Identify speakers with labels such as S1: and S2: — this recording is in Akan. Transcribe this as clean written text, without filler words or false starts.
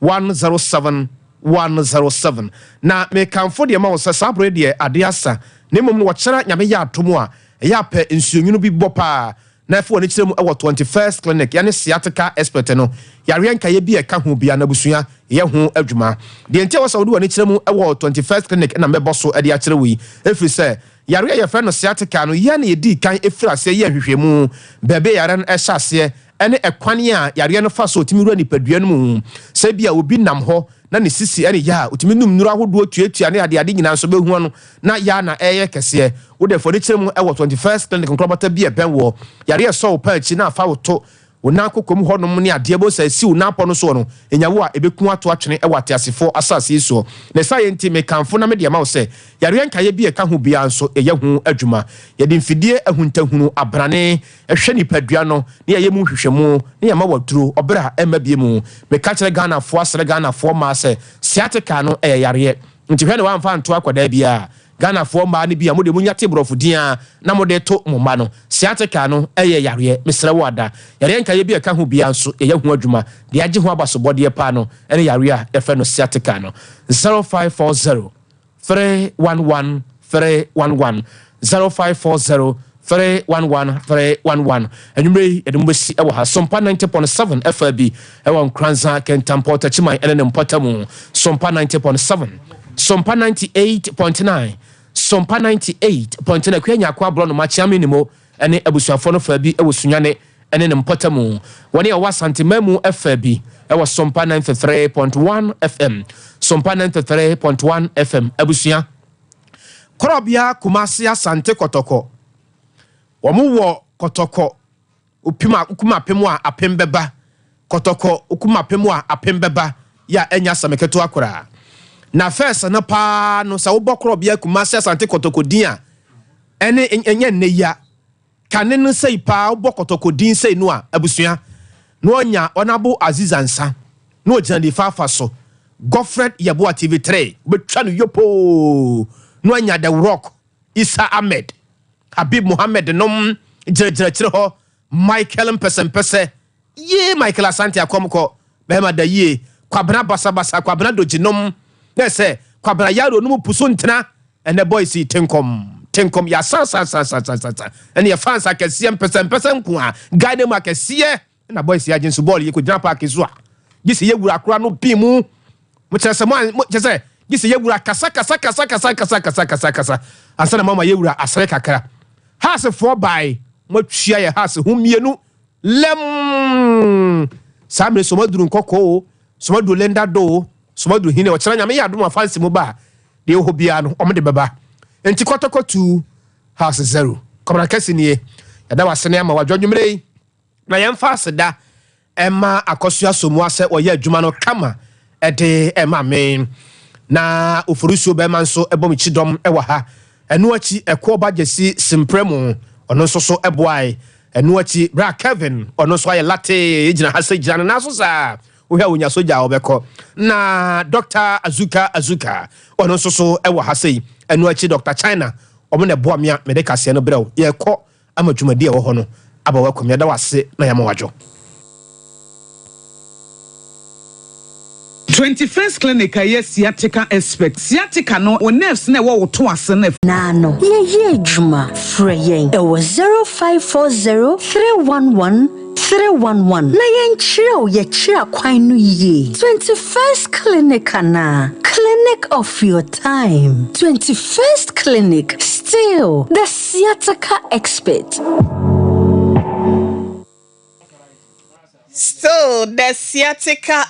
S1: 107 107 na me kanfo de ma wo sabre de ade asa na mom no wo kyera nyame ya atomo a ya pe nsuonyunu bi bɔ pa na fo ne kyerem e wo 21st clinic ya ne sciatica expert no yare nka ye bi e ka ho bia na busua ye ho adwuma de ntia wo sa wo ne kyerem e wo 21st clinic na mebɔ so de a kyerɛ wi efiri sɛ yare ye fɛ no sciatica no ye na ye di kan efiri ase ye hwehwemu bebe yare no e hya ase ene ekwane a yare no fa so otimi ru nipadua no mu sɛ bia obi nam hɔ na ne sisi ene ya otimi num nuru ahodo tuatua ne ade nyina so behu no na ya na eye kese wo de for de kyerem e wo 21st clinic nkrobata bi e ben wo yare so pa achi na afa wo to wona kokom ho no ne ade bo sa si wona po no so no enyawo a ebeku ato atwene e wate asefo asase so na science me kanfo na me de ma wo se yare nka ye bi e ka ho bia nso eye hu adwuma ye de mfidie ahuntahunu abrane ehwe nipadua no ne ye mu hwehwemu ne ye ma waduro obra ema bie mu me ka kire Ghana fo asere Ghana fo ma se sciatica no e yare nti hwe ne wa mfa nto akoda bia Ghana fo ma ne bia mo de munya tebrofo dia na mo de to mo ma no sciatica no eye yare mesre wada yare nka ye bia ka ho bia nso eye hu adwuma de age ho abasobode pa no ene yare a efe no sciatica no 0540 311 311 0540 311 311 enumre edumbe ewo ha Sompa 90.7 FAB ewo Kranza Kentampo Tachimai ene Mpotamu Sompa 90.7 Sompa 98.9 Sompa 98.9 kwenya kwa bro no machiame nimo ene abusuafo no FAB ewo sunyane ene Mpotamu woni ewa santimamu FAB ewo Sompa 93.1 FM Sompa 93.1 FM abusua Korobia Kumasi Asante Kotoko Wamuwo Kotoko ukuma pemu a apembeba Kotoko ukuma pemu a apembeba ya enya sameketo akora na first na pa no sa wo Korobia Kumasi Asante Kotoko dia ene enye ne ya kane no sei pa wo Kotoko din sei no a abusua no onya onabo Azizansa no ojandi fafa so Godfred Yeboah TV3 betwa no yopo no anya the rock Isa Ahmed Habib Muhammad nom jere ho Michael mpese ye Michael Asante akomko behema da ye kwabna basa kwabna dojinom na se kwabna yaro no puso ntena ene boys tenkom ya sa ene ya fans akese mpese nko a gane mu akese na boys ya jinsu ball ye ko jina park zo a gisi ye wura akora no bimu mo kyerese mo kyerese gisi ye wura kasa ansana mama ye wura asere kakra has for by mo twia ye has humienu lem samre so maduru nkoko so maduru lenda do so maduru hine o kyeranya nyame ya adom afansi mo ba de ho bia no omde beba enti kotokotu has 0 komra kasini yada wasene ama wadwonwumre na yemfa aseda ema akosua somu ase oye adwuma no kama ede ema men na ofurusu be man so ebomichidom ewa ha enu achi ekwo bagesi simpremu ono so eboai enu achi bra Kevin ono so aye latte ejina hase jana na so sa wo hia wonya soja obeko na Dr. Azuka ono so ewa hase enu achi Dr. China omo na boa mea medekase no brew ye kɔ amadwumadi e wo ho no abawa komia da wase na yama wadwo
S2: 21st clinic aye sciatica expert sciatica no o nerves na wo to ase na
S3: no ye juma freyen e wo 0540 311 311 na yen chiro ye chira kwan no ye 21st clinic na clinic of your time 21st clinic still the sciatica expert
S4: still the sciatica